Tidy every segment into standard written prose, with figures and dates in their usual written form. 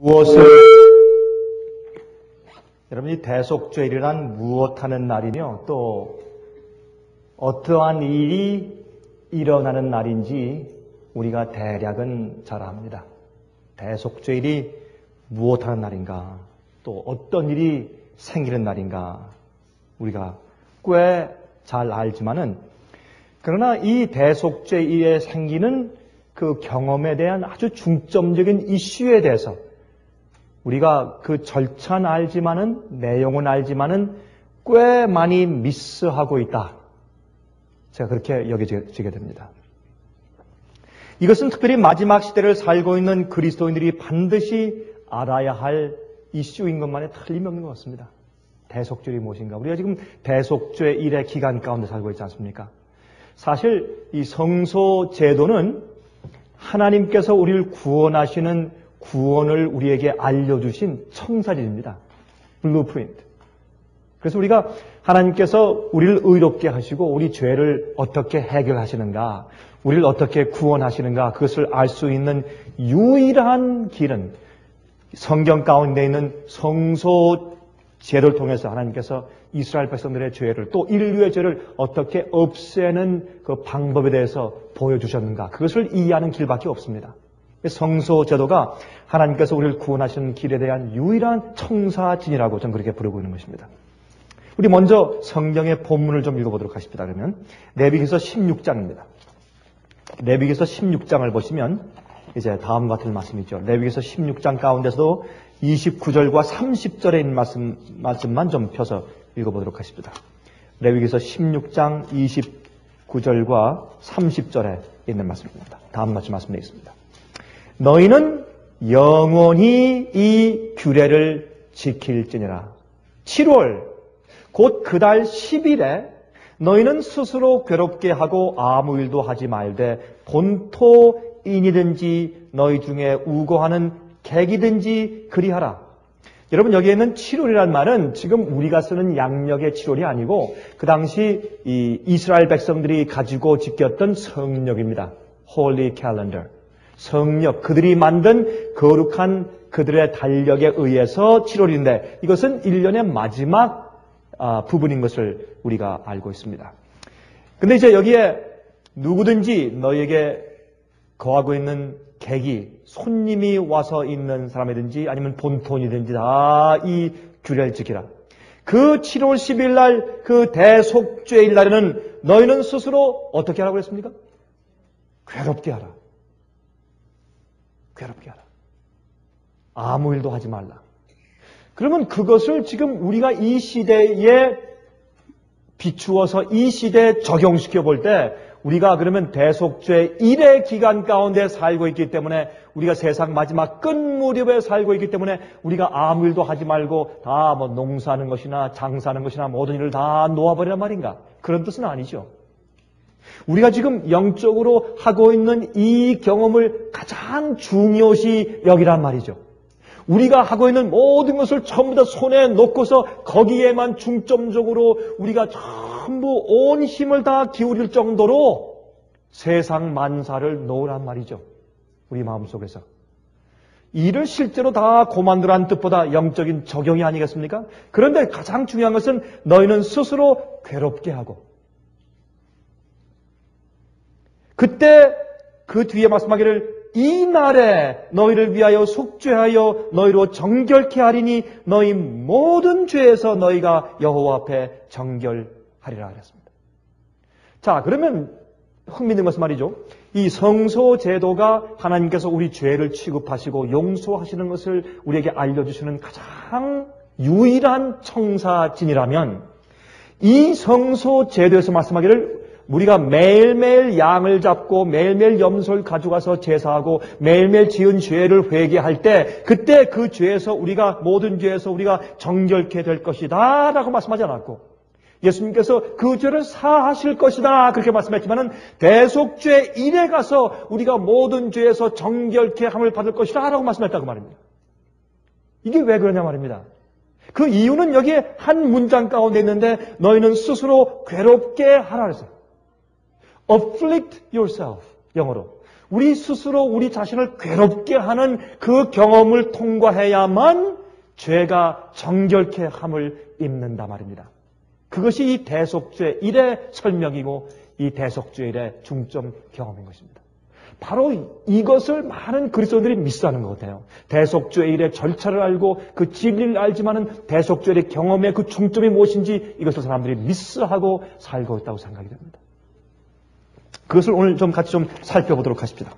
무엇을 여러분이 대속죄일이란 무엇하는 날이며 또 어떠한 일이 일어나는 날인지 우리가 대략은 잘 압니다. 대속죄일이 무엇하는 날인가, 또 어떤 일이 생기는 날인가 우리가 꽤 잘 알지만은, 그러나 이 대속죄일에 생기는 그 경험에 대한 아주 중점적인 이슈에 대해서 우리가 그 절차는 알지만은, 내용은 알지만은 꽤 많이 미스하고 있다. 제가 그렇게 여겨지게 됩니다. 이것은 특별히 마지막 시대를 살고 있는 그리스도인들이 반드시 알아야 할 이슈인 것만에 틀림없는 것 같습니다. 대속죄일이 무엇인가? 우리가 지금 대속죄일의 기간 가운데 살고 있지 않습니까? 사실 이 성소 제도는 하나님께서 우리를 구원하시는 구원을 우리에게 알려주신 청사진입니다. 블루프린트. 그래서 우리가 하나님께서 우리를 의롭게 하시고 우리 죄를 어떻게 해결하시는가, 우리를 어떻게 구원하시는가, 그것을 알 수 있는 유일한 길은 성경 가운데 있는 성소 제도를 통해서 하나님께서 이스라엘 백성들의 죄를, 또 인류의 죄를 어떻게 없애는 그 방법에 대해서 보여주셨는가, 그것을 이해하는 길밖에 없습니다. 성소 제도가 하나님께서 우리를 구원하시는 길에 대한 유일한 청사진이라고 저는 그렇게 부르고 있는 것입니다. 우리 먼저 성경의 본문을 좀 읽어보도록 하십시다. 그러면 레위기서 16장입니다. 레위기서 16장을 보시면 이제 다음과 같은 말씀이죠. 레위기서 16장 가운데서도 29절과 30절에 있는 말씀만 좀 펴서 읽어보도록 하십시다. 레위기서 16장 29절과 30절에 있는 말씀입니다. 다음 같이 말씀드리겠습니다. 너희는 영원히 이 규례를 지킬지니라. 7월 곧 그달 10일에 너희는 스스로 괴롭게 하고 아무 일도 하지 말되 본토인이든지 너희 중에 우고하는 객이든지 그리하라. 여러분, 여기에는 7월이란 말은 지금 우리가 쓰는 양력의 7월이 아니고 그 당시 이 이스라엘 백성들이 가지고 지켰던 성력입니다. Holy Calendar. 성력, 그들이 만든 거룩한 그들의 달력에 의해서 7월인데 이것은 1년의 마지막 부분인 것을 우리가 알고 있습니다. 근데 이제 여기에 누구든지 너희에게 거하고 있는 객이, 손님이 와서 있는 사람이든지 아니면 본토인이든지 다 이 규례를 지키라. 그 7월 10일 날, 그 대속죄일 날에는 너희는 스스로 어떻게 하라고 했습니까? 괴롭게 하라. 괴롭게 하라. 아무 일도 하지 말라. 그러면 그것을 지금 우리가 이 시대에 비추어서 이 시대에 적용시켜 볼 때 우리가 그러면 대속죄 1의 기간 가운데 살고 있기 때문에, 우리가 세상 마지막 끝 무렵에 살고 있기 때문에 우리가 아무 일도 하지 말고 다 뭐 농사하는 것이나 장사하는 것이나 모든 일을 다 놓아버리란 말인가? 그런 뜻은 아니죠. 우리가 지금 영적으로 하고 있는 이 경험을 가장 중요시 여기란 말이죠. 우리가 하고 있는 모든 것을 전부 다 손에 놓고서 거기에만 중점적으로 우리가 전부 온 힘을 다 기울일 정도로 세상 만사를 놓으란 말이죠. 우리 마음속에서. 이를 실제로 다 고만두라는 뜻보다 영적인 적용이 아니겠습니까? 그런데 가장 중요한 것은 너희는 스스로 괴롭게 하고, 그때 그 뒤에 말씀하기를 이 날에 너희를 위하여 속죄하여 너희로 정결케 하리니 너희 모든 죄에서 너희가 여호와 앞에 정결하리라 하셨습니다. 자, 그러면 흥미있는 것은 말이죠. 이 성소 제도가 하나님께서 우리 죄를 취급하시고 용서하시는 것을 우리에게 알려주시는 가장 유일한 청사진이라면, 이 성소 제도에서 말씀하기를 우리가 매일매일 양을 잡고 매일매일 염소를 가져가서 제사하고 매일매일 지은 죄를 회개할 때, 그때 그 죄에서 우리가, 모든 죄에서 우리가 정결케 될 것이다 라고 말씀하지 않았고, 예수님께서 그 죄를 사하실 것이다 그렇게 말씀했지만은 대속죄 1에 가서 우리가 모든 죄에서 정결케 함을 받을 것이다 라고 말씀했다고 말입니다. 이게 왜 그러냐 말입니다. 그 이유는 여기에 한 문장 가운데 있는데, 너희는 스스로 괴롭게 하라 그랬어요. Afflict yourself. 영어로. 우리 스스로 우리 자신을 괴롭게 하는 그 경험을 통과해야만 죄가 정결케 함을 입는다 말입니다. 그것이 이 대속죄 1의 설명이고 이 대속죄 1의 중점 경험인 것입니다. 바로 이것을 많은 그리스도인들이 미스하는 것 같아요. 대속죄 1의 절차를 알고 그 진리를 알지만은 대속죄 1의 경험의 그 중점이 무엇인지 이것을 사람들이 미스하고 살고 있다고 생각이 됩니다. 그것을 오늘 좀 같이 좀 살펴보도록 하십시다.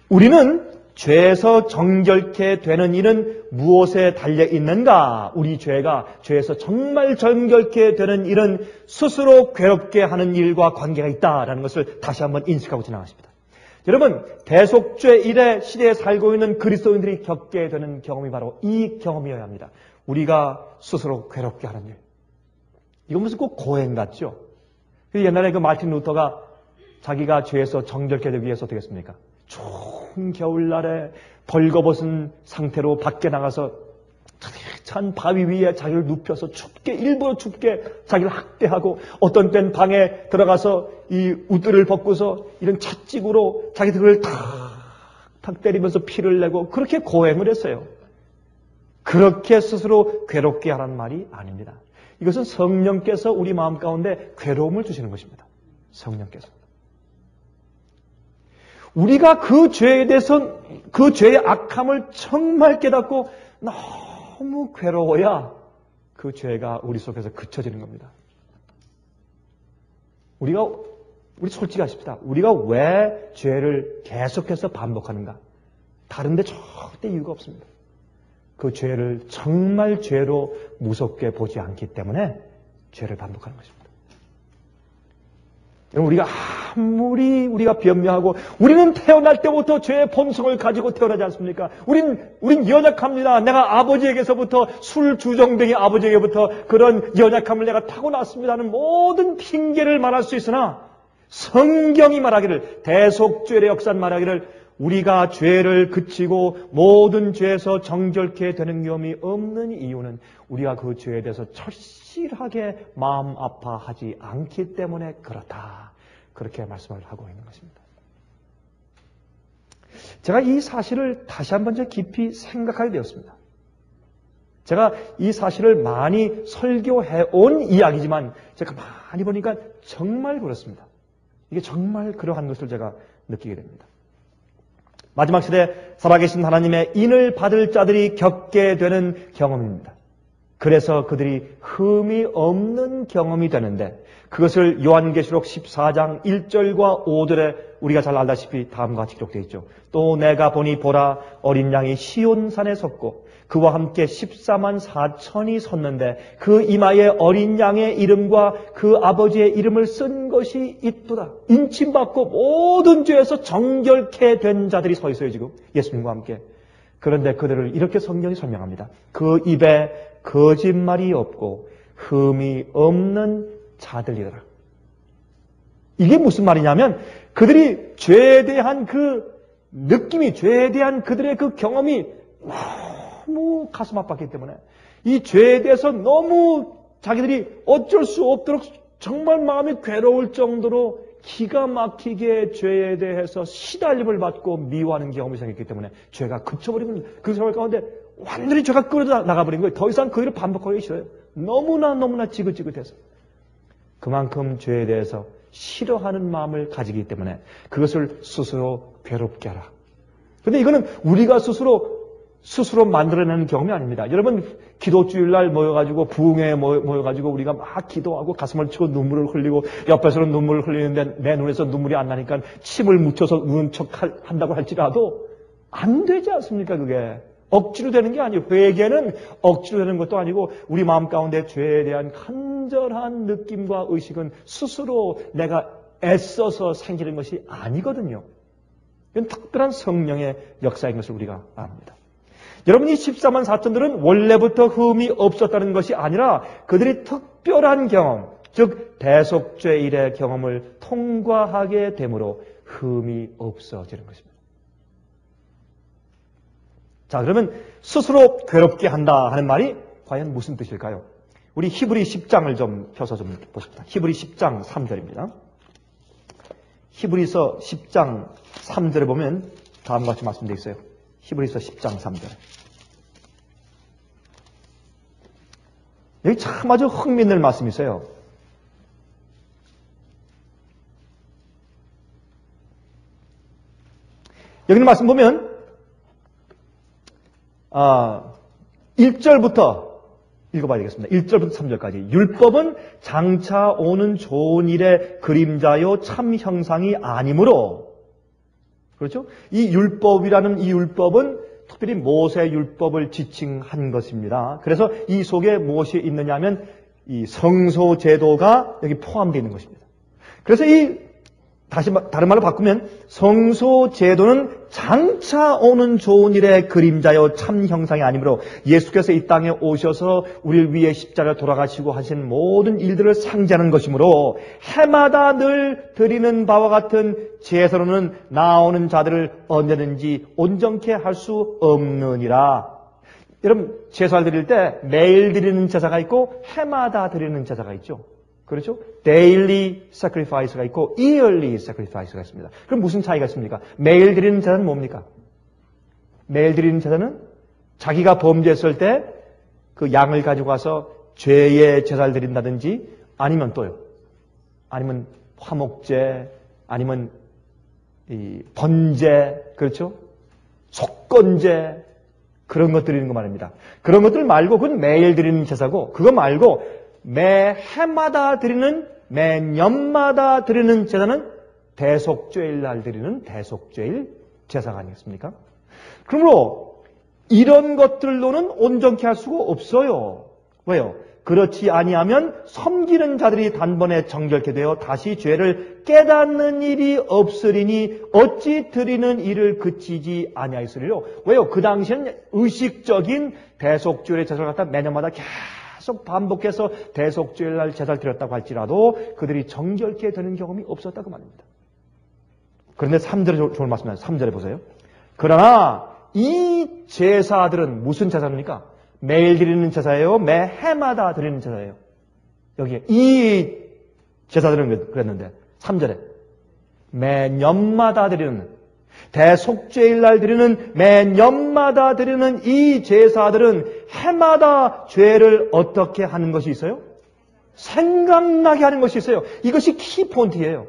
우리는 죄에서 정결케 되는 일은 무엇에 달려 있는가? 우리 죄가 죄에서 정말 정결케 되는 일은 스스로 괴롭게 하는 일과 관계가 있다라는 것을 다시 한번 인식하고 지나가십니다. 여러분, 대속죄 1의 시대에 살고 있는 그리스도인들이 겪게 되는 경험이 바로 이 경험이어야 합니다. 우리가 스스로 괴롭게 하는 일. 이건 무슨 꼭 고행 같죠? 옛날에 그 마틴 루터가 자기가 죄에서 정결케 되기 위해서 어떻게 했습니까? 추운 겨울날에 벌거벗은 상태로 밖에 나가서 찬 바위 위에 자기를 눕혀서 춥게, 일부러 춥게 자기를 학대하고 어떤 땐 방에 들어가서 이 웃들을 벗고서 이런 찻집으로 자기 등을 탁탁 때리면서 피를 내고 그렇게 고행을 했어요. 그렇게 스스로 괴롭게 하라는 말이 아닙니다. 이것은 성령께서 우리 마음 가운데 괴로움을 주시는 것입니다. 성령께서. 우리가 그 죄에 대해서 그 죄의 악함을 정말 깨닫고 너무 괴로워야 그 죄가 우리 속에서 그쳐지는 겁니다. 우리 솔직히 하십시다. 우리가 왜 죄를 계속해서 반복하는가? 다른데 절대 이유가 없습니다. 그 죄를 정말 죄로 무섭게 보지 않기 때문에 죄를 반복하는 것입니다. 우리가 아무리 우리가 변명하고 우리는 태어날 때부터 죄의 본성을 가지고 태어나지 않습니까? 우린 연약합니다. 내가 아버지에게서부터 술 주정뱅이 아버지에게부터 그런 연약함을 내가 타고났습니다는 모든 핑계를 말할 수 있으나 성경이 말하기를 대속죄의 역사는 말하기를 우리가 죄를 그치고 모든 죄에서 정결케 되는 경험이 없는 이유는 우리가 그 죄에 대해서 절실하게 마음 아파하지 않기 때문에 그렇다. 그렇게 말씀을 하고 있는 것입니다. 제가 이 사실을 다시 한번 깊이 생각하게 되었습니다. 제가 이 사실을 많이 설교해 온 이야기지만 제가 많이 보니까 정말 그렇습니다. 이게 정말 그러한 것을 제가 느끼게 됩니다. 마지막 시대 살아계신 하나님의 인을 받을 자들이 겪게 되는 경험입니다. 그래서 그들이 흠이 없는 경험이 되는데 그것을 요한계시록 14장 1절과 5절에 우리가 잘 알다시피 다음과 같이 기록되어 있죠. 또 내가 보니 보라 어린 양이 시온산에 섰고 그와 함께 14만 4천이 섰는데 그 이마에 어린 양의 이름과 그 아버지의 이름을 쓴 것이 있도다. 인침받고 모든 죄에서 정결케 된 자들이 서 있어요 지금 예수님과 함께. 그런데 그들을 이렇게 성경이 설명합니다. 그 입에 거짓말이 없고 흠이 없는 자들이더라. 이게 무슨 말이냐면 그들이 죄에 대한 그 느낌이 죄에 대한 그들의 그 경험이 너무 가슴 아팠기 때문에 이 죄에 대해서 너무 자기들이 어쩔 수 없도록 정말 마음이 괴로울 정도로 기가 막히게 죄에 대해서 시달림을 받고 미워하는 경험이 생겼기 때문에 죄가 그쳐버리면 그 생활 가운데 완전히 죄가 끌어 나가버린 거예요. 더 이상 그 일을 반복하기 싫어요. 너무나 지긋지긋해서. 그만큼 죄에 대해서 싫어하는 마음을 가지기 때문에 그것을 스스로 괴롭게 하라. 그런데 이거는 우리가 스스로 만들어내는 경험이 아닙니다. 여러분 기도 주일날 모여가지고 부흥회에 모여가지고 우리가 막 기도하고 가슴을 치고 눈물을 흘리고 옆에서는 눈물을 흘리는데 내 눈에서 눈물이 안 나니까 침을 묻혀서 우는 척 한다고 할지라도 안 되지 않습니까? 그게 억지로 되는 게 아니에요. 회개는 억지로 되는 것도 아니고 우리 마음 가운데 죄에 대한 간절한 느낌과 의식은 스스로 내가 애써서 생기는 것이 아니거든요. 이건 특별한 성령의 역사인 것을 우리가 압니다. 여러분이 14만 4천들은 원래부터 흠이 없었다는 것이 아니라 그들이 특별한 경험, 즉 대속죄 일의 경험을 통과하게 되므로 흠이 없어지는 것입니다. 자, 그러면 스스로 괴롭게 한다 하는 말이 과연 무슨 뜻일까요? 우리 히브리 10장을 좀 펴서 좀 보십시다. 히브리 10장 3절입니다. 히브리서 10장 3절에 보면 다음과 같이 말씀되어 있어요. 히브리서 10장 3절. 여기 참 아주 흥미있는 말씀이 있어요. 여기 있는 말씀 보면 1절부터 읽어봐야 되겠습니다. 1절부터 3절까지. 율법은 장차 오는 좋은 일의 그림자요 참 형상이 아니므로, 그렇죠? 이 율법이라는 이 율법은 특별히 모세 율법을 지칭한 것입니다. 그래서 이 속에 무엇이 있느냐 하면 이 성소 제도가 여기 포함되어 있는 것입니다. 그래서 다른 말로 바꾸면 성소 제도는 장차 오는 좋은 일의 그림자요 참 형상이 아니므로 예수께서 이 땅에 오셔서 우리를 위해 십자가에 돌아가시고 하신 모든 일들을 상징하는 것이므로 해마다 늘 드리는 바와 같은 제사로는 나오는 자들을 언제든지 온전케 할 수 없느니라. 여러분, 제사를 드릴 때 매일 드리는 제사가 있고 해마다 드리는 제사가 있죠. 그렇죠? daily sacrifice가 있고 yearly sacrifice가 있습니다. 그럼 무슨 차이가 있습니까? 매일 드리는 제사는 뭡니까? 매일 드리는 제사는 자기가 범죄했을 때 그 양을 가지고 와서 죄의 제사를 드린다든지 아니면 또요. 아니면 화목제, 아니면 이 번제, 그렇죠? 속건제, 그런 것 드리는 거 말입니다. 그런 것들 말고 그건 매일 드리는 제사고, 그거 말고 매 해마다 드리는, 매 년마다 드리는 제사는 대속죄일 날 드리는 대속죄일 제사가 아니겠습니까? 그러므로 이런 것들로는 온전케 할 수가 없어요. 왜요? 그렇지 아니하면 섬기는 자들이 단번에 정결케 되어 다시 죄를 깨닫는 일이 없으리니 어찌 드리는 일을 그치지 아니하였으리요. 왜요? 그 당시에는 의식적인 대속죄의 제사를 갖다 매년마다 계속 반복해서 대속죄일 날 제사를 드렸다고 할지라도 그들이 정결케 되는 경험이 없었다고 말입니다. 그런데 3절에 좋은 말씀이에요. 3절에 보세요. 그러나 이 제사들은 무슨 제사입니까? 매일 드리는 제사예요? 매 해마다 드리는 제사예요? 여기에 이 제사들은 그랬는데 3절에 매년마다 드리는, 대속죄일 날 드리는, 매년마다 드리는 이 제사들은 해마다 죄를 어떻게 하는 것이 있어요? 생각나게 하는 것이 있어요. 이것이 키포인트예요.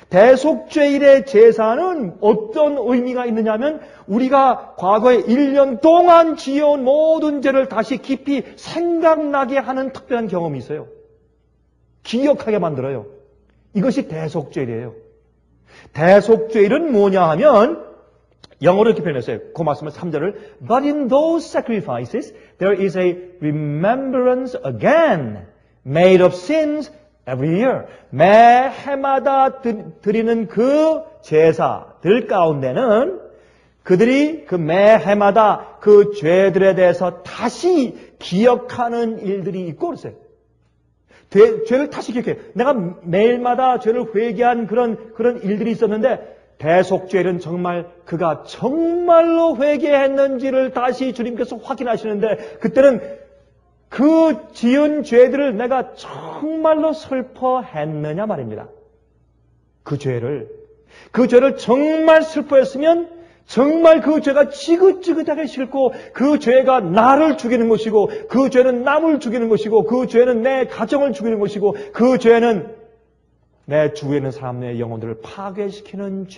대속죄일의 제사는 어떤 의미가 있느냐면 우리가 과거에 1년 동안 지어온 모든 죄를 다시 깊이 생각나게 하는 특별한 경험이 있어요. 기억하게 만들어요. 이것이 대속죄일이에요. 대속죄일은 뭐냐 하면 영어로 이렇게 표현했어요. 그 말씀은 3절을 But in those sacrifices there is a remembrance again made of sins every year. 매 해마다 드리는 그 제사들 가운데는 그들이 그 매 해마다 그 죄들에 대해서 다시 기억하는 일들이 있고 그러세요. 죄를 다시 기억해요. 내가 매일마다 죄를 회개한 그런 일들이 있었는데 대속죄일은 정말 그가 정말로 회개했는지를 다시 주님께서 확인하시는데 그때는 그 지은 죄들을 내가 정말로 슬퍼했느냐 말입니다. 그 죄를 정말 슬퍼했으면 정말 그 죄가 지긋지긋하게 싫고 그 죄가 나를 죽이는 것이고 그 죄는 남을 죽이는 것이고 그 죄는 내 가정을 죽이는 것이고 그 죄는 내 주위에 있는 사람의 영혼들을 파괴시키는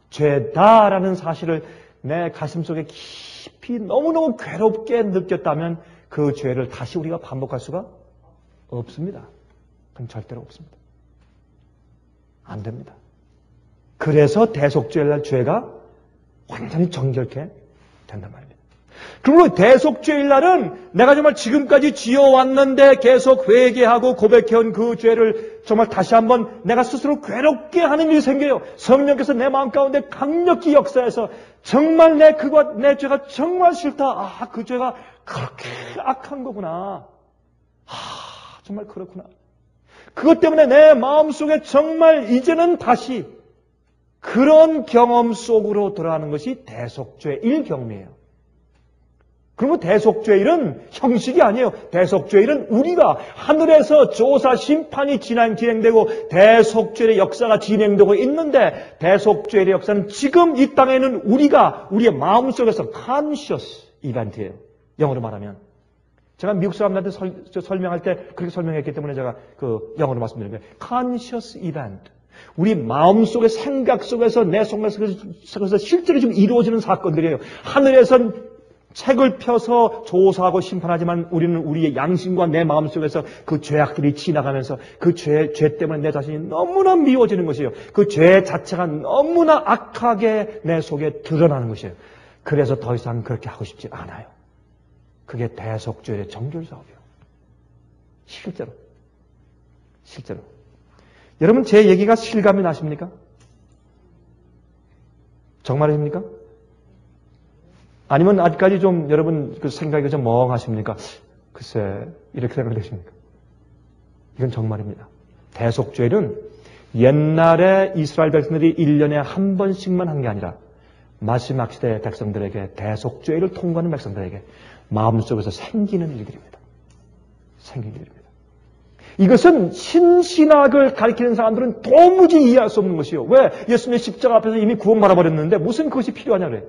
죄다라는 사실을 내 가슴속에 깊이 너무너무 괴롭게 느꼈다면 그 죄를 다시 우리가 반복할 수가 없습니다. 그건 절대로 없습니다. 안 됩니다. 그래서 대속죄일 날 죄가 완전히 정결케 된단 말입니다. 그리고 대속죄일 날은 내가 정말 지금까지 지어왔는데 계속 회개하고 고백해온 그 죄를 정말 다시 한번 내가 스스로 괴롭게 하는 일이 생겨요. 성령께서 내 마음 가운데 강력히 역사해서 정말 내 죄가 정말 싫다. 그 죄가 그렇게 악한 거구나. 정말 그렇구나. 그것 때문에 내 마음속에 정말 이제는 다시 그런 경험 속으로 들어가는 것이 대속죄일 경험이에요. 그러면 대속죄일은 형식이 아니에요. 대속죄일은 우리가 하늘에서 조사 심판이 진행되고 대속죄의 역사가 진행되고 있는데 대속죄의 역사는 지금 이 땅에는 우리가 우리의 마음속에서 conscious 이벤트예요. 영어로 말하면. 제가 미국 사람들한테 설명할 때 그렇게 설명했기 때문에 제가 그 영어로 말씀드린 거예요. conscious event. 우리 마음속의 생각 속에서 내 속에서 실제로 지금 이루어지는 사건들이에요. 하늘에선 책을 펴서 조사하고 심판하지만 우리는 우리의 양심과 내 마음속에서 그 죄악들이 지나가면서 그 죄 때문에 내 자신이 너무나 미워지는 것이에요. 그 죄 자체가 너무나 악하게 내 속에 드러나는 것이에요. 그래서 더 이상 그렇게 하고 싶지 않아요. 그게 대속죄의 정결사업이에요. 실제로. 여러분 제 얘기가 실감이 나십니까? 정말입니까? 아니면 아직까지 좀 여러분 그 생각이 좀 멍하십니까? 글쎄 이렇게 생각되십니까? 이건 정말입니다. 대속죄는 옛날에 이스라엘 백성들이 1년에 한 번씩만 한 게 아니라 마지막 시대의 백성들에게 대속죄를 통과하는 백성들에게 마음속에서 생기는 일들입니다. 이것은 신신학을 가리키는 사람들은 도무지 이해할 수 없는 것이요. 왜? 예수님의 십자가 앞에서 이미 구원받아 버렸는데 무슨 그것이 필요하냐 그래요?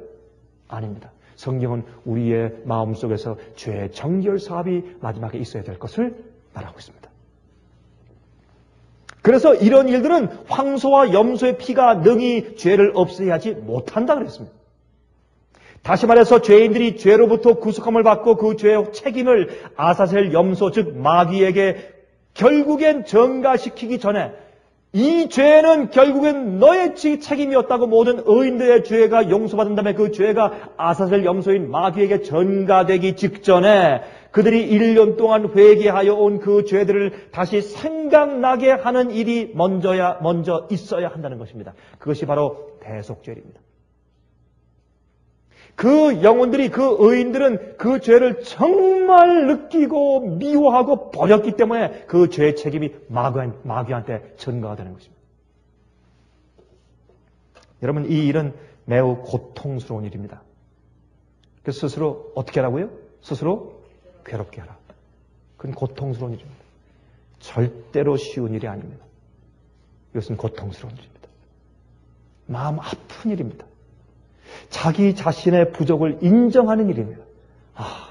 아닙니다. 성경은 우리의 마음속에서 죄의 정결 사업이 마지막에 있어야 될 것을 말하고 있습니다. 그래서 이런 일들은 황소와 염소의 피가 능히 죄를 없애야 하지 못한다 그랬습니다. 다시 말해서 죄인들이 죄로부터 구속함을 받고 그 죄의 책임을 아사셀 염소 즉 마귀에게 결국엔 전가시키기 전에 이 죄는 결국엔 너의 책임이었다고 모든 의인들의 죄가 용서받은 다음에 그 죄가 아사셀 염소인 마귀에게 전가되기 직전에 그들이 1년 동안 회개하여 온 그 죄들을 다시 생각나게 하는 일이 먼저 있어야 한다는 것입니다. 그것이 바로 대속죄입니다. 그 영혼들이, 그 의인들은 그 죄를 정말 느끼고 미워하고 버렸기 때문에 그 죄의 책임이 마귀한테 전가가 되는 것입니다. 여러분, 이 일은 매우 고통스러운 일입니다. 그래서 스스로 어떻게 하라고요? 스스로 괴롭게 하라. 그건 고통스러운 일입니다. 절대로 쉬운 일이 아닙니다. 이것은 고통스러운 일입니다. 마음 아픈 일입니다. 자기 자신의 부족을 인정하는 일입니다.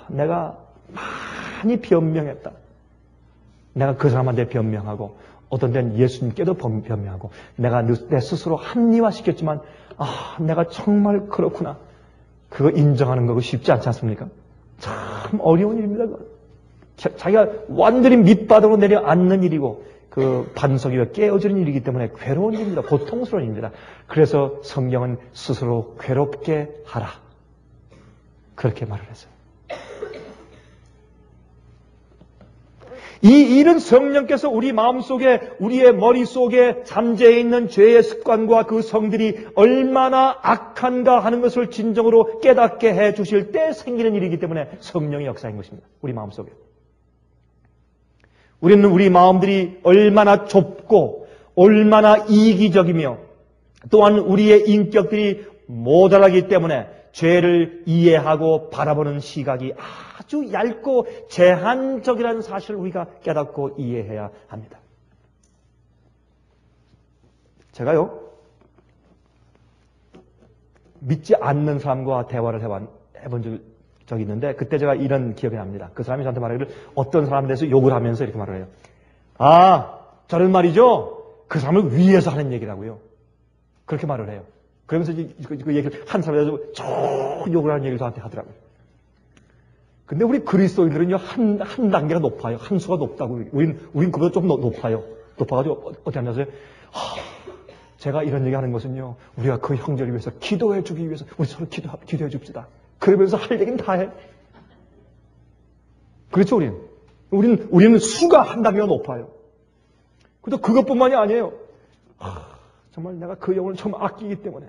내가 많이 변명했다. 내가 그 사람한테 변명하고 어떤 데는 예수님께도 변명하고 내가 내 스스로 합리화시켰지만 내가 정말 그렇구나. 그거 인정하는 거 쉽지 않지 않습니까? 참 어려운 일입니다. 그건. 자기가 완전히 밑바닥으로 내려앉는 일이고 그 반석 위에 깨어지는 일이기 때문에 괴로운 일입니다. 고통스러운 일입니다. 그래서 성경은 스스로 괴롭게 하라. 그렇게 말을 했어요. 이 일은 성령께서 우리 마음속에, 우리의 머릿속에 잠재해 있는 죄의 습관과 그 성들이 얼마나 악한가 하는 것을 진정으로 깨닫게 해 주실 때 생기는 일이기 때문에 성령의 역사인 것입니다. 우리 마음속에. 우리는 우리 마음들이 얼마나 좁고 얼마나 이기적이며 또한 우리의 인격들이 모자라기 때문에 죄를 이해하고 바라보는 시각이 아주 얇고 제한적이라는 사실을 우리가 깨닫고 이해해야 합니다. 제가요, 믿지 않는 사람과 대화를 해본 적이 있는데 그때 제가 이런 기억이 납니다. 그 사람이 저한테 말하기를 어떤 사람에 대해서 욕을 하면서 이렇게 말을 해요. 저는 말이죠. 그 사람을 위해서 하는 얘기라고요. 그렇게 말을 해요. 그러면서 그 얘기를 한 사람에 대해서 저 욕을 하는 얘기를 저한테 하더라고요. 근데 우리 그리스도인들은요, 한 단계가 높아요. 한 수가 높다고. 우린 그보다 좀 높아요. 높아가지고 어떻게 하냐면 제가 이런 얘기 하는 것은요, 우리가 그 형제를 위해서 기도해 주기 위해서 우리 서로 기도해 줍시다. 그러면서 할 얘기는 다 해. 그렇죠, 우리는 수가 한 단계가 높아요. 그래도 그것뿐만이 아니에요. 정말 내가 그 영혼을 정말 아끼기 때문에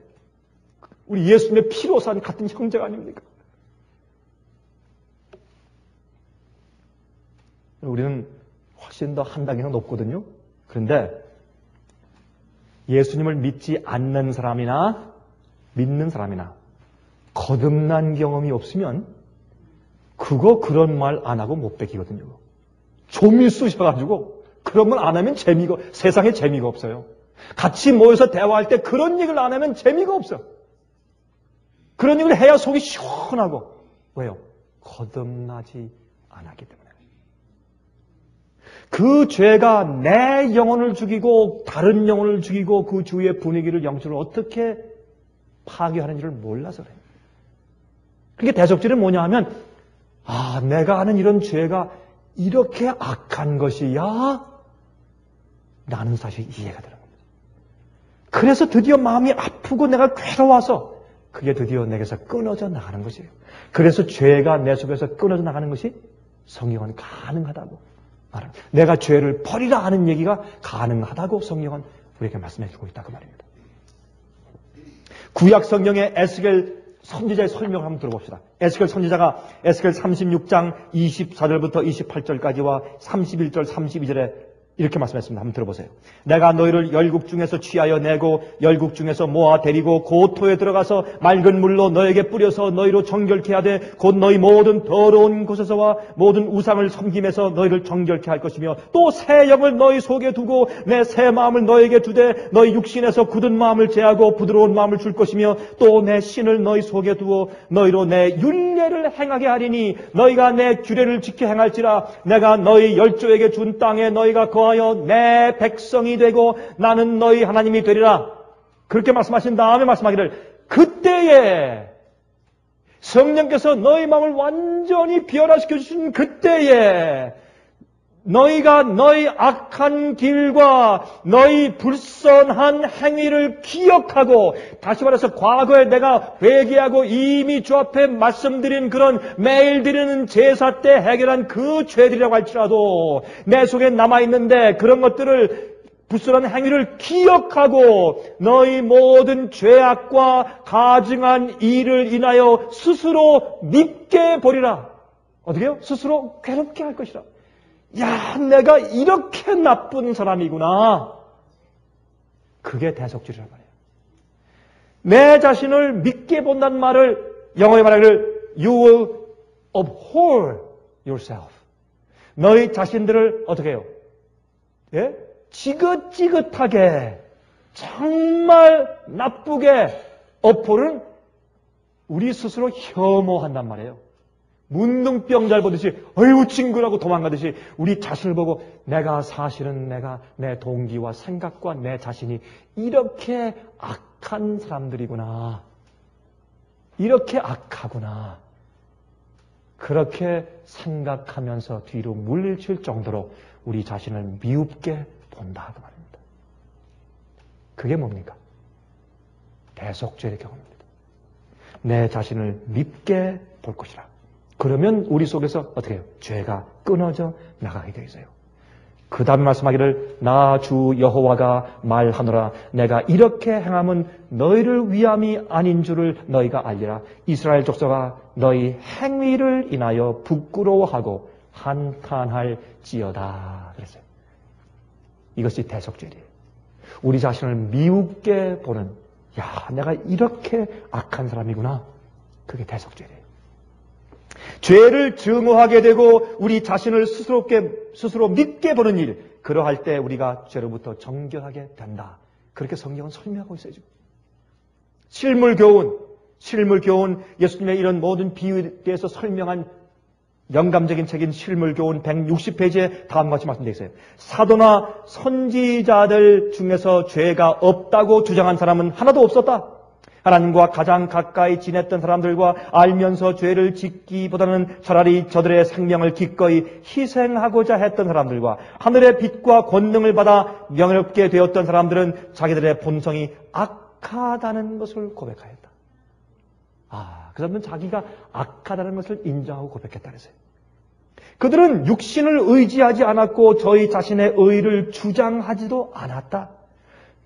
우리 예수님의 피로 산 같은 형제가 아닙니까? 우리는 훨씬 더 한 단계가 높거든요. 그런데 예수님을 믿지 않는 사람이나 믿는 사람이나 거듭난 경험이 없으면 그런 말 안 하고 못 베끼거든요. 좀이 쑤셔가지고 그런 말 안 하면 세상에 재미가 없어요. 같이 모여서 대화할 때 그런 얘기를 안 하면 재미가 없어. 그런 얘기를 해야 속이 시원하고. 왜요? 거듭나지 않았기 때문에. 그 죄가 내 영혼을 죽이고 다른 영혼을 죽이고 그 주위의 분위기를 영적으로 어떻게 파괴하는지를 몰라서 그래요. 그러니까 대속죄는 뭐냐 하면 내가 하는 이런 죄가 이렇게 악한 것이야? 나는 사실 이해가 되는 겁니다. 그래서 드디어 마음이 아프고 내가 괴로워서 그게 드디어 내게서 끊어져 나가는 것이에요. 그래서 죄가 내 속에서 끊어져 나가는 것이 성경은 가능하다고 말합니다. 내가 죄를 버리라 하는 얘기가 가능하다고 성경은 우리에게 말씀해 주고 있다 그 말입니다. 구약 성경의 에스겔 선지자의 설명을 한번 들어봅시다. 에스겔 선지자가 에스겔 36장 24절부터 28절까지와 31절 32절에 이렇게 말씀했습니다. 한번 들어보세요. 내가 너희를 열국 중에서 취하여 내고 열국 중에서 모아 데리고 고토에 들어가서 맑은 물로 너에게 뿌려서 너희로 정결케 하되 곧 너희 모든 더러운 곳에서와 모든 우상을 섬김에서 너희를 정결케 할 것이며 또 새 영을 너희 속에 두고 내 새 마음을 너에게 주되 너희 육신에서 굳은 마음을 제하고 부드러운 마음을 줄 것이며 또 내 신을 너희 속에 두어 너희로 내 율례를 행하게 하리니 너희가 내 규례를 지켜 행할지라 내가 너희 열조에게 준 땅에 너희가 거하여 내 백성이 되고 나는 너희 하나님이 되리라. 그렇게 말씀하신 다음에 말씀하기를 그때에 성령께서 너희 마음을 완전히 변화시켜 주신 그때에 너희가 너희 악한 길과 너희 불선한 행위를 기억하고 다시 말해서 과거에 내가 회개하고 이미 주 앞에 말씀드린 그런 매일 드리는 제사 때 해결한 그 죄들이라고 할지라도 내 속에 남아있는데 그런 것들을 불순한 행위를 기억하고 너희 모든 죄악과 가증한 일을 인하여 스스로 밉게 버리라. 어떻게 해요? 스스로 괴롭게 할 것이라. 야, 내가 이렇게 나쁜 사람이구나. 그게 대속죄란 말이에요. 내 자신을 믿게 본다는 말을 영어에 말하기를 You will abhor yourself. 너희 자신들을 어떻게 해요? 예? 지긋지긋하게 정말 나쁘게 abhor은 우리 스스로 혐오한단 말이에요. 문둥병잘 보듯이 어이구 친구라고 도망가듯이 우리 자신을 보고 내가 사실은 내가 내 동기와 생각과 내 자신이 이렇게 악한 사람들이구나. 이렇게 악하구나. 그렇게 생각하면서 뒤로 물리칠 정도로 우리 자신을 미웁게 본다 그 말입니다. 그게 뭡니까? 대속죄의 경험입니다. 내 자신을 밉게 볼 것이라. 그러면 우리 속에서 어떻게 해요? 죄가 끊어져 나가게 되어 있어요. 그 다음에 말씀하기를 나 주 여호와가 말하노라 내가 이렇게 행함은 너희를 위함이 아닌 줄을 너희가 알리라. 이스라엘 족속아 너희 행위를 인하여 부끄러워하고 한탄할지어다 그랬어요. 이것이 대속죄예요. 우리 자신을 미웁게 보는 야 내가 이렇게 악한 사람이구나. 그게 대속죄예요. 죄를 증오하게 되고 우리 자신을 스스로 믿게 보는 일, 그러할 때 우리가 죄로부터 정결하게 된다. 그렇게 성경은 설명하고 있어요. 실물교훈 예수님의 이런 모든 비유에 대해서 설명한 영감적인 책인 실물교훈 160페이지에 다음과 같이 말씀되어 있어요. 사도나 선지자들 중에서 죄가 없다고 주장한 사람은 하나도 없었다. 하나님과 가장 가까이 지냈던 사람들과 알면서 죄를 짓기보다는 차라리 저들의 생명을 기꺼이 희생하고자 했던 사람들과 하늘의 빛과 권능을 받아 명예롭게 되었던 사람들은 자기들의 본성이 악하다는 것을 고백하였다. 그 사람은 자기가 악하다는 것을 인정하고 고백했다 그랬어요. 그들은 육신을 의지하지 않았고 저희 자신의 의를 주장하지도 않았다.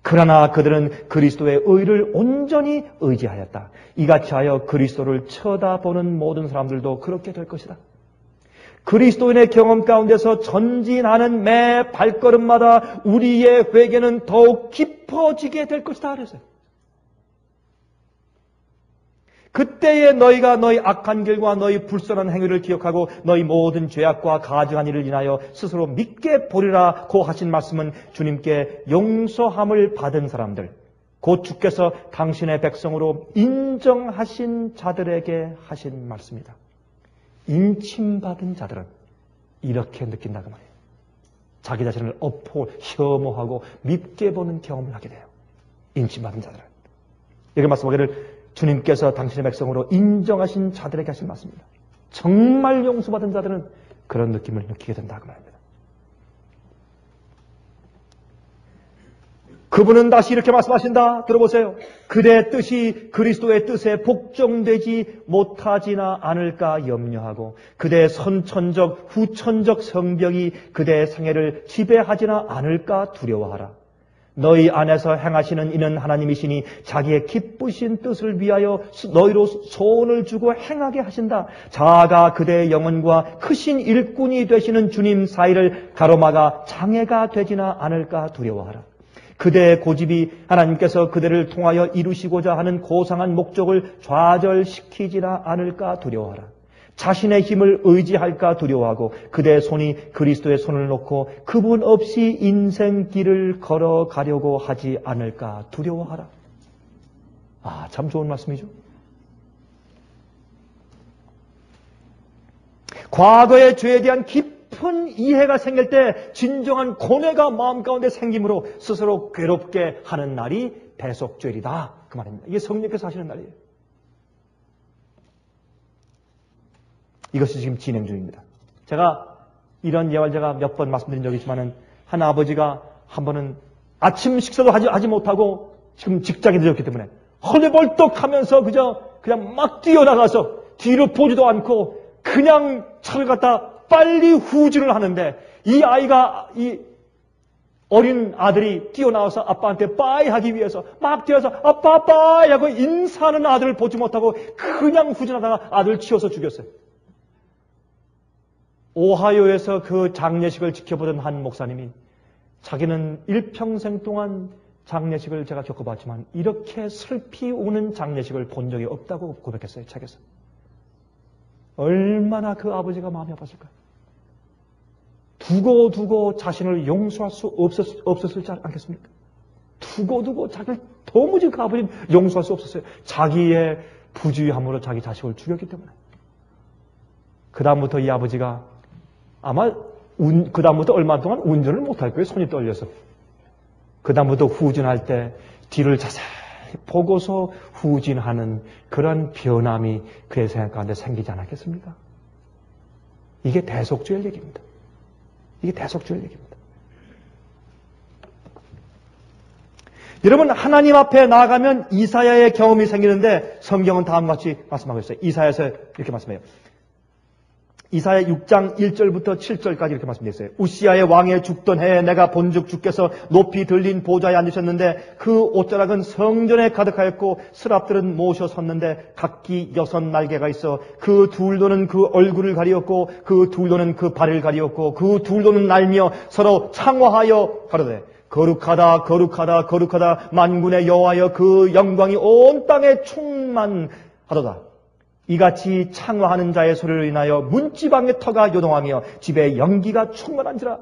그러나 그들은 그리스도의 의를 온전히 의지하였다. 이같이 하여 그리스도를 쳐다보는 모든 사람들도 그렇게 될 것이다. 그리스도인의 경험 가운데서 전진하는 매 발걸음마다 우리의 회개는 더욱 깊어지게 될 것이다 그랬어요. 그때에 너희가 너희 악한 길과 너희 불선한 행위를 기억하고 너희 모든 죄악과 가증한 일을 인하여 스스로 믿게 보리라고 하신 말씀은 주님께 용서함을 받은 사람들, 곧 주께서 당신의 백성으로 인정하신 자들에게 하신 말씀이다. 인침받은 자들은 이렇게 느낀다 그 말이에요. 자기 자신을 혐오하고 밉게 보는 경험을 하게 돼요. 인침받은 자들은. 여기 말씀하기를 주님께서 당신의 백성으로 인정하신 자들에게 하신 말씀입니다. 정말 용서받은 자들은 그런 느낌을 느끼게 된다 그 말입니다. 그분은 다시 이렇게 말씀하신다. 들어보세요. 그대 뜻이 그리스도의 뜻에 복종되지 못하지나 않을까 염려하고 그대의 선천적 후천적 성벽이 그대의 생애를 지배하지나 않을까 두려워하라. 너희 안에서 행하시는 이는 하나님이시니 자기의 기쁘신 뜻을 위하여 너희로 소원을 주고 행하게 하신다. 자아가 그대의 영혼과 크신 일꾼이 되시는 주님 사이를 가로막아 장애가 되지나 않을까 두려워하라. 그대의 고집이 하나님께서 그대를 통하여 이루시고자 하는 고상한 목적을 좌절시키지나 않을까 두려워하라. 자신의 힘을 의지할까 두려워하고 그대의 손이 그리스도의 손을 놓고 그분 없이 인생길을 걸어가려고 하지 않을까 두려워하라. 참 좋은 말씀이죠. 과거의 죄에 대한 깊은 이해가 생길 때 진정한 고뇌가 마음 가운데 생기므로 스스로 괴롭게 하는 날이 대속죄이다. 그 말입니다. 이게 성령께서 하시는 날이에요. 이것이 지금 진행 중입니다. 제가 이런 예화를 제가 몇 번 말씀드린 적이 있지만은 한 아버지가 한 번은 아침 식사도 하지 못하고 지금 직장에 늦었기 때문에 헐레벌떡하면서 그냥 막 뛰어나가서 뒤로 보지도 않고 그냥 차를 갖다 빨리 후진을 하는데 이 어린 아들이 뛰어나와서 아빠한테 빠이 하기 위해서 막 뛰어서 아빠 빠이 하고 인사하는 아들을 보지 못하고 그냥 후진하다가 아들을 치워서 죽였어요. 오하이오에서 그 장례식을 지켜보던 한 목사님이 자기는 일평생 동안 장례식을 제가 겪어봤지만 이렇게 슬피 우는 장례식을 본 적이 없다고 고백했어요. 책에서. 얼마나 그 아버지가 마음이 아팠을까요? 두고두고 자신을 용서할 수 없었을지 않겠습니까? 두고두고 자기를 도무지 그 아버지는 용서할 수 없었어요. 자기의 부주의함으로 자기 자식을 죽였기 때문에. 그 다음부터 이 아버지가 아마 그 다음부터 얼마 동안 운전을 못할 거예요. 손이 떨려서. 그 다음부터 후진할 때 뒤를 자세히 보고서 후진하는 그런 변함이 그의 생각 가운데 생기지 않았겠습니까? 이게 대속죄의 얘기입니다. 이게 대속죄의 얘기입니다. 여러분, 하나님 앞에 나아가면 이사야의 경험이 생기는데 성경은 다음과 같이 말씀하고 있어요. 이사야에서 이렇게 말씀해요. 이사야 6장 1절부터 7절까지 이렇게 말씀되어 있어요. 우시야의 왕에 죽던 해에 내가 본즉 주께서 높이 들린 보좌에 앉으셨는데 그 옷자락은 성전에 가득하였고 스랍들은 모셔 섰는데 각기 6 날개가 있어 그 둘도는 그 얼굴을 가리었고 그 둘도는 그 발을 가리었고 그 둘도는 날며 서로 창화하여 가로되 거룩하다 거룩하다 거룩하다 만군의 여호와여 그 영광이 온 땅에 충만하도다. 이같이 창화하는 자의 소리를 인하여 문지방의 터가 요동하며 집에 연기가 충만한지라.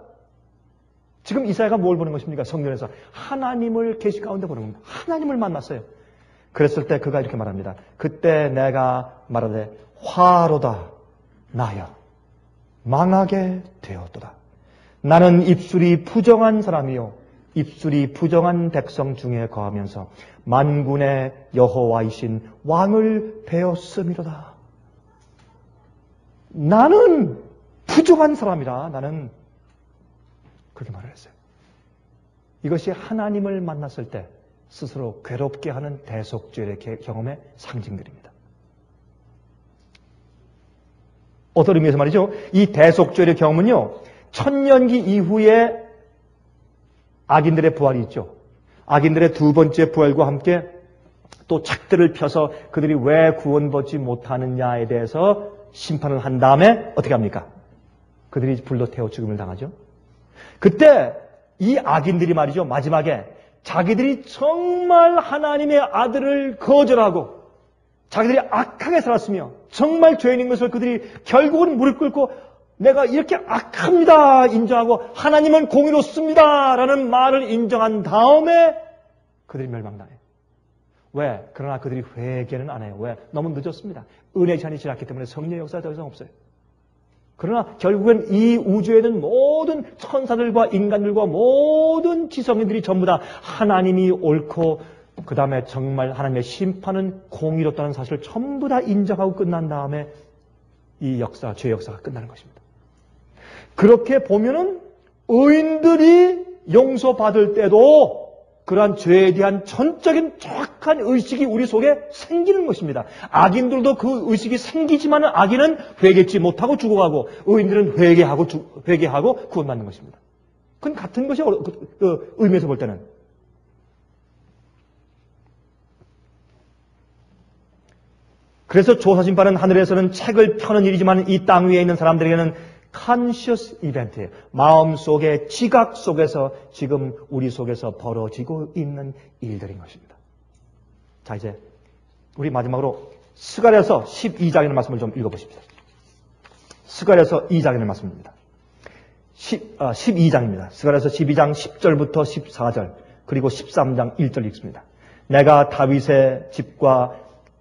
지금 이사야가 뭘 보는 것입니까? 성전에서 하나님을 계시 가운데 보는 겁니다. 하나님을 만났어요. 그랬을 때 그가 이렇게 말합니다. 그때 내가 말하되 화로다 나여 망하게 되었도다. 나는 입술이 부정한 사람이요 입술이 부정한 백성 중에 거하면서 만군의 여호와이신 왕을 배웠음이로다. 나는 부정한 사람이라. 나는 그렇게 말을 했어요. 이것이 하나님을 만났을 때 스스로 괴롭게 하는 대속죄의 경험의 상징들입니다. 어떤 의미에서 말이죠. 이 대속죄의 경험은요. 천년기 이후에 악인들의 부활이 있죠. 악인들의 두 번째 부활과 함께 또 책들을 펴서 그들이 왜 구원받지 못하느냐에 대해서 심판을 한 다음에 어떻게 합니까? 그들이 불로 태워 죽음을 당하죠. 그때 이 악인들이 말이죠. 마지막에 자기들이 정말 하나님의 아들을 거절하고 자기들이 악하게 살았으며 정말 죄인인 것을 그들이 결국은 무릎 꿇고 내가 이렇게 악합니다 인정하고 하나님은 공의롭습니다 라는 말을 인정한 다음에 그들이 멸망당해요. 왜? 그러나 그들이 회개는 안 해요. 왜? 너무 늦었습니다. 은혜 시간이 지났기 때문에 성령의 역사가 더 이상 없어요. 그러나 결국엔 이 우주에 있는 모든 천사들과 인간들과 모든 지성인들이 전부 다 하나님이 옳고 그 다음에 정말 하나님의 심판은 공의롭다는 사실을 전부 다 인정하고 끝난 다음에 이 역사, 죄의 역사가 끝나는 것입니다. 그렇게 보면은 의인들이 용서받을 때도 그러한 죄에 대한 전적인 정확한 의식이 우리 속에 생기는 것입니다. 악인들도 그 의식이 생기지만 악인은 회개치 못하고 죽어가고 의인들은 회개하고 구원받는 것입니다. 그건 같은 것이 의미에서 볼 때는. 그래서 조사심판은 하늘에서는 책을 펴는 일이지만 이 땅 위에 있는 사람들에게는 conscious 이벤트예요. 마음속의 지각 속에서 지금 우리 속에서 벌어지고 있는 일들인 것입니다. 자, 이제 우리 마지막으로 스가랴서 12장의 말씀을 좀 읽어보십시오. 스가랴서 2장의 말씀입니다. 12장입니다. 스가랴서 12장 10절부터 14절 그리고 13장 1절 읽습니다. 내가 다윗의 집과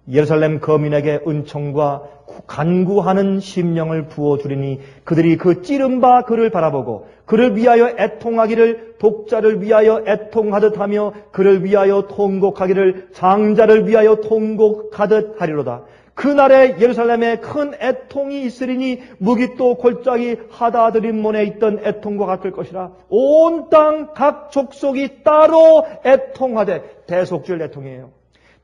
예루살렘 거민에게 은총과 간구하는 심령을 부어주리니 그들이 그 찌른 바 그를 바라보고 그를 위하여 애통하기를 독자를 위하여 애통하듯 하며 그를 위하여 통곡하기를 장자를 위하여 통곡하듯 하리로다. 그날에 예루살렘에 큰 애통이 있으리니 무기또 골짜기 하다드림몬에 있던 애통과 같을 것이라. 온 땅 각 족속이 따로 애통하되 대속주의 애통이에요.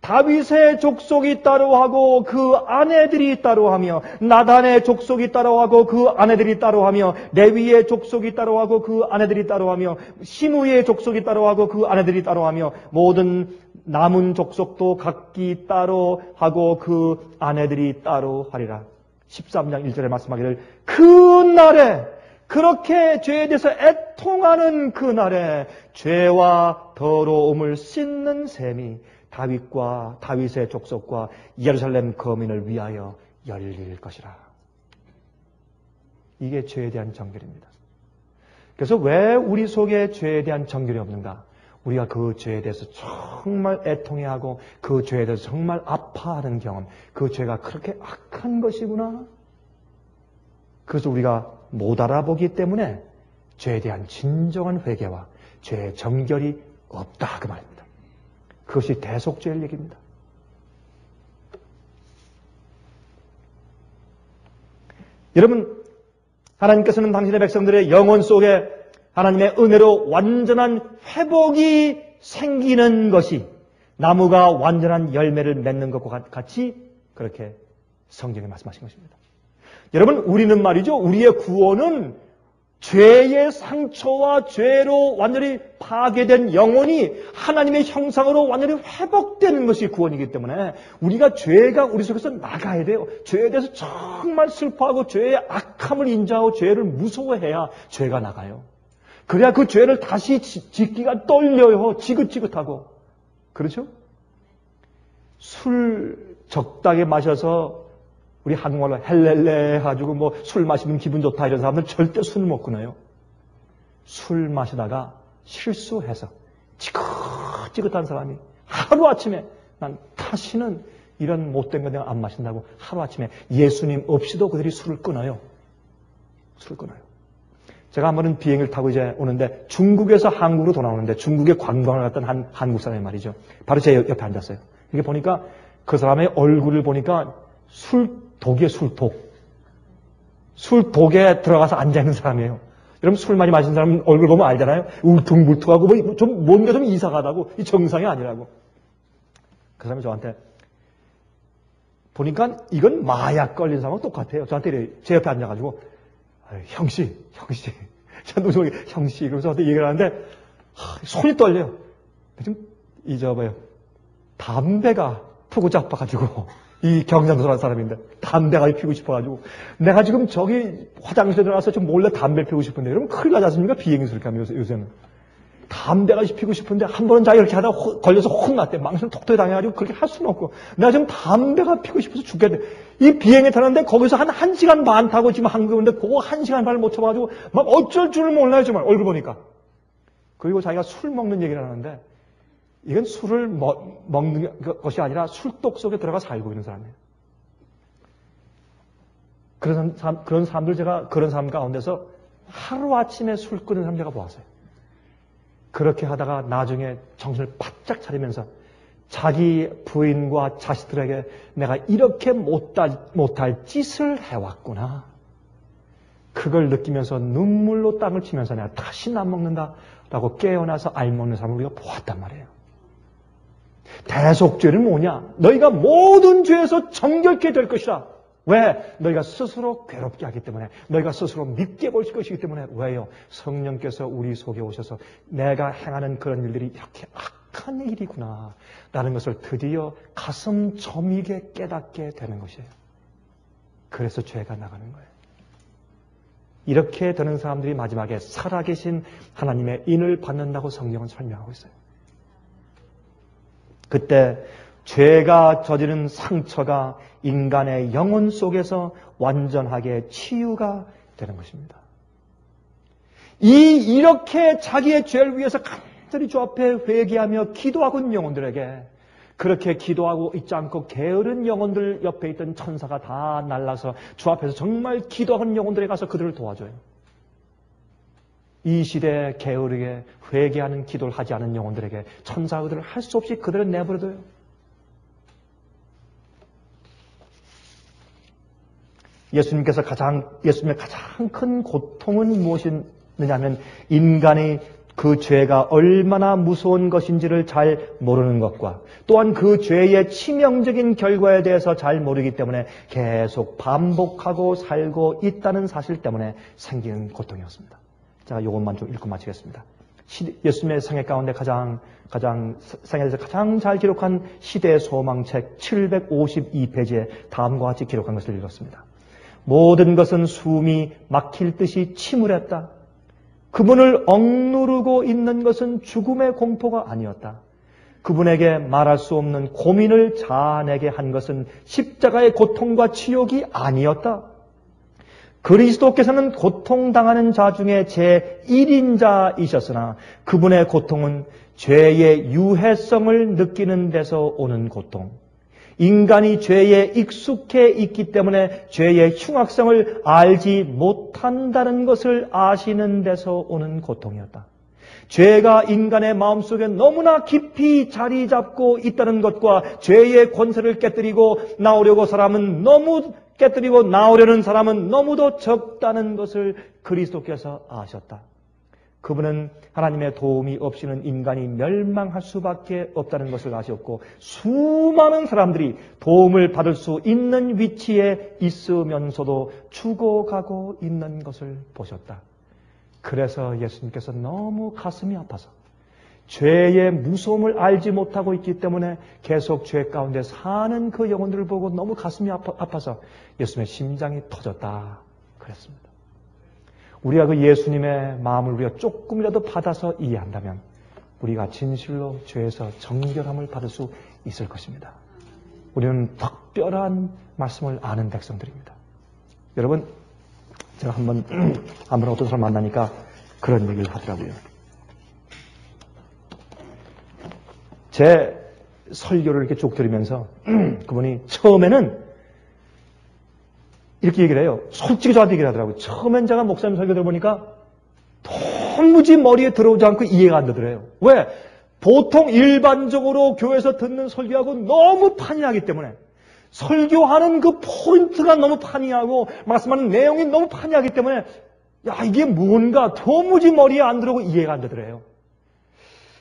다윗의 족속이 따로하고 그 아내들이 따로하며 나단의 족속이 따로하고 그 아내들이 따로하며 레위의 족속이 따로하고 그 아내들이 따로하며 시므의 족속이 따로하고 그 아내들이 따로하며 모든 남은 족속도 각기 따로하고 그 아내들이 따로하리라. 13장 1절에 말씀하기를 그날에 그렇게 죄에 대해서 애통하는 그날에 죄와 더러움을 씻는 셈이 다윗과 다윗의 족속과 예루살렘 거민을 위하여 열릴 것이라. 이게 죄에 대한 정결입니다. 그래서 왜 우리 속에 죄에 대한 정결이 없는가? 우리가 그 죄에 대해서 정말 애통해하고 그 죄에 대해서 정말 아파하는 경험, 그 죄가 그렇게 악한 것이구나. 그래서 우리가 못 알아보기 때문에 죄에 대한 진정한 회개와 죄의 정결이 없다 그 말입니다. 그것이 대속죄의 얘기입니다. 여러분, 하나님께서는 당신의 백성들의 영혼 속에 하나님의 은혜로 완전한 회복이 생기는 것이 나무가 완전한 열매를 맺는 것과 같이 그렇게 성경에 말씀하신 것입니다. 여러분, 우리는 말이죠. 우리의 구원은 죄의 상처와 죄로 완전히 파괴된 영혼이 하나님의 형상으로 완전히 회복되는 것이 구원이기 때문에 우리가 죄가 우리 속에서 나가야 돼요. 죄에 대해서 정말 슬퍼하고 죄의 악함을 인정하고 죄를 무서워해야 죄가 나가요. 그래야 그 죄를 다시 짓기가 떨려요. 지긋지긋하고. 그렇죠? 술 적당히 마셔서 우리 한국말로 헬렐레 해가지고 뭐 술 마시면 기분 좋다 이런 사람들 절대 술 못 끊어요. 술 마시다가 실수해서 지긋지긋한 사람이 하루아침에 난 다시는 이런 못된 거 내가 안 마신다고 하루아침에 예수님 없이도 그들이 술을 끊어요. 술을 끊어요. 제가 한 번은 비행기를 타고 이제 오는데 중국에서 한국으로 돌아오는데 중국에 관광을 갔던 한 한국 사람이 말이죠. 바로 제 옆에 앉았어요. 이게 보니까 그 사람의 얼굴을 보니까 술독이에요, 술독. 술독에 들어가서 앉아있는 사람이에요. 여러분 술 많이 마신 사람 얼굴 보면 알잖아요. 울퉁불퉁하고 뭐 좀 뭔가 좀 이상하다고. 이 정상이 아니라고. 그 사람이 저한테 보니까 이건 마약 걸린 사람하고 똑같아요. 저한테 제 옆에 앉아가지고 형씨 저한테 형씨 그러면서 저한테 얘기를 하는데 손이 떨려요. 지금 잊어봐요. 담배가 푸고 자빠가지고 이 경상도 사람인데 담배가 피우고 싶어가지고 내가 지금 저기 화장실에 들어가서 좀 몰래 담배 피우고 싶은데 여러분 큰일 나지 않습니까? 비행기 그렇게 하면 요새는 담배가 피우고 싶은데 한 번은 자기가 이렇게 하다가 걸려서 혼났대. 망신 톡톡히 당해가지고 그렇게 할 수는 없고. 나 지금 담배가 피우고 싶어서 죽겠대. 이 비행에 타는데 거기서 한 1시간 반 타고 지금 한국에 오는데 그거 1시간 반을 못 쳐가지고 막 어쩔 줄을 몰라요, 정말. 얼굴 보니까. 그리고 자기가 술 먹는 얘기를 하는데 이건 술을 먹는 것이 아니라 술독 속에 들어가 살고 있는 사람이에요. 그런 사람들 제가 그런 사람 가운데서 하루아침에 술 끊는 사람 제가 보았어요. 그렇게 하다가 나중에 정신을 바짝 차리면서 자기 부인과 자식들에게 내가 이렇게 못할 짓을 해왔구나. 그걸 느끼면서 눈물로 땅을 치면서 내가 다시는 안 먹는다라고 깨어나서 알먹는 사람을 우리가 보았단 말이에요. 대속죄는 뭐냐? 너희가 모든 죄에서 정결케 될 것이다. 왜? 너희가 스스로 괴롭게 하기 때문에, 너희가 스스로 믿게 볼 것이기 때문에. 왜요? 성령께서 우리 속에 오셔서 내가 행하는 그런 일들이 이렇게 악한 일이구나 라는 것을 드디어 가슴 저미게 깨닫게 되는 것이에요. 그래서 죄가 나가는 거예요. 이렇게 되는 사람들이 마지막에 살아계신 하나님의 인을 받는다고 성경은 설명하고 있어요. 그때 죄가 저지른 상처가 인간의 영혼 속에서 완전하게 치유가 되는 것입니다. 이렇게 자기의 죄를 위해서 간절히 주 앞에 회개하며 기도하고 있는 영혼들에게, 그렇게 기도하고 있지 않고 게으른 영혼들 옆에 있던 천사가 다 날라서 주 앞에서 정말 기도하는 영혼들에 가서 그들을 도와줘요. 이 시대에 게으르게 회개하는 기도를 하지 않은 영혼들에게 천사가 그들을 할 수 없이 그들을 내버려둬요. 예수님의 가장 큰 고통은 무엇이냐면 인간이 그 죄가 얼마나 무서운 것인지를 잘 모르는 것과 또한 그 죄의 치명적인 결과에 대해서 잘 모르기 때문에 계속 반복하고 살고 있다는 사실 때문에 생기는 고통이었습니다. 제가 이것만 좀 읽고 마치겠습니다. 예수님의 생애 가운데 생애에서 가장 잘 기록한 시대의 소망책 752페이지에 다음과 같이 기록한 것을 읽었습니다. 모든 것은 숨이 막힐 듯이 침울했다. 그분을 억누르고 있는 것은 죽음의 공포가 아니었다. 그분에게 말할 수 없는 고민을 자아내게 한 것은 십자가의 고통과 치욕이 아니었다. 그리스도께서는 고통당하는 자 중에 제1인자이셨으나 그분의 고통은 죄의 유해성을 느끼는 데서 오는 고통, 인간이 죄에 익숙해 있기 때문에 죄의 흉악성을 알지 못한다는 것을 아시는 데서 오는 고통이었다. 죄가 인간의 마음속에 너무나 깊이 자리 잡고 있다는 것과 죄의 권세를 깨뜨리고 나오려는 사람은 너무도 적다는 것을 그리스도께서 아셨다. 그분은 하나님의 도움이 없이는 인간이 멸망할 수밖에 없다는 것을 아셨고 수많은 사람들이 도움을 받을 수 있는 위치에 있으면서도 죽어가고 있는 것을 보셨다. 그래서 예수님께서 너무 가슴이 아파서 죄의 무서움을 알지 못하고 있기 때문에 계속 죄 가운데 사는 그 영혼들을 보고 너무 가슴이 아파서 예수님의 심장이 터졌다 그랬습니다. 우리가 그 예수님의 마음을 우리가 조금이라도 받아서 이해한다면 우리가 진실로 죄에서 정결함을 받을 수 있을 것입니다. 우리는 특별한 말씀을 아는 백성들입니다. 여러분, 제가 한번 어떤 사람 만나니까 그런 얘기를 하더라고요. 제 설교를 이렇게 쭉 들으면서 그분이 처음에는 이렇게 얘기를 해요. 솔직히 저한테 얘기를 하더라고요. 처음엔 제가 목사님 설교 들어보니까 도무지 머리에 들어오지 않고 이해가 안 되더래요. 왜? 보통 일반적으로 교회에서 듣는 설교하고 너무 판이하기 때문에 설교하는 그 포인트가 너무 판이하고 말씀하는 내용이 너무 판이하기 때문에 야 이게 뭔가 도무지 머리에 안 들어오고 이해가 안 되더래요.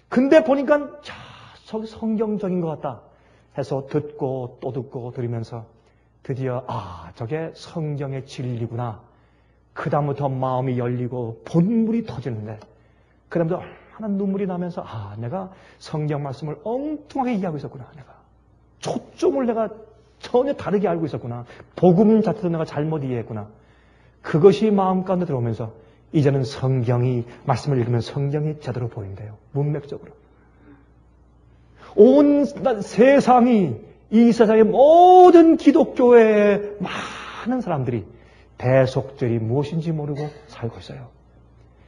근데 보니까 야 저기 성경적인 것 같다 해서 듣고 또 듣고 들으면서 드디어 저게 성경의 진리구나. 그 다음부터 마음이 열리고 본물이 터지는데 그 다음부터 얼마나 눈물이 나면서 내가 성경 말씀을 엉뚱하게 이해하고 있었구나. 내가 초점을 내가 전혀 다르게 알고 있었구나. 복음 자체도 내가 잘못 이해했구나. 그것이 마음 가운데 들어오면서 이제는 말씀을 읽으면 성경이 제대로 보인대요. 문맥적으로. 온 세상이, 이 세상의 모든 기독교의 많은 사람들이 대속죄이 무엇인지 모르고 살고 있어요.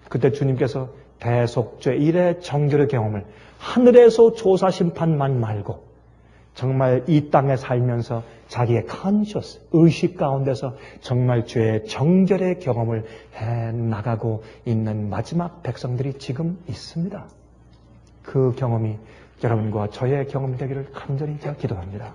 그때 주님께서 대속죄 일의 정결의 경험을 하늘에서 조사 심판만 말고 정말 이 땅에 살면서 자기의 컨셔스, 의식 가운데서 정말 죄의 정결의 경험을 해나가고 있는 마지막 백성들이 지금 있습니다. 그 경험이 여러분과 저의 경험이 되기를 간절히 제가 기도합니다.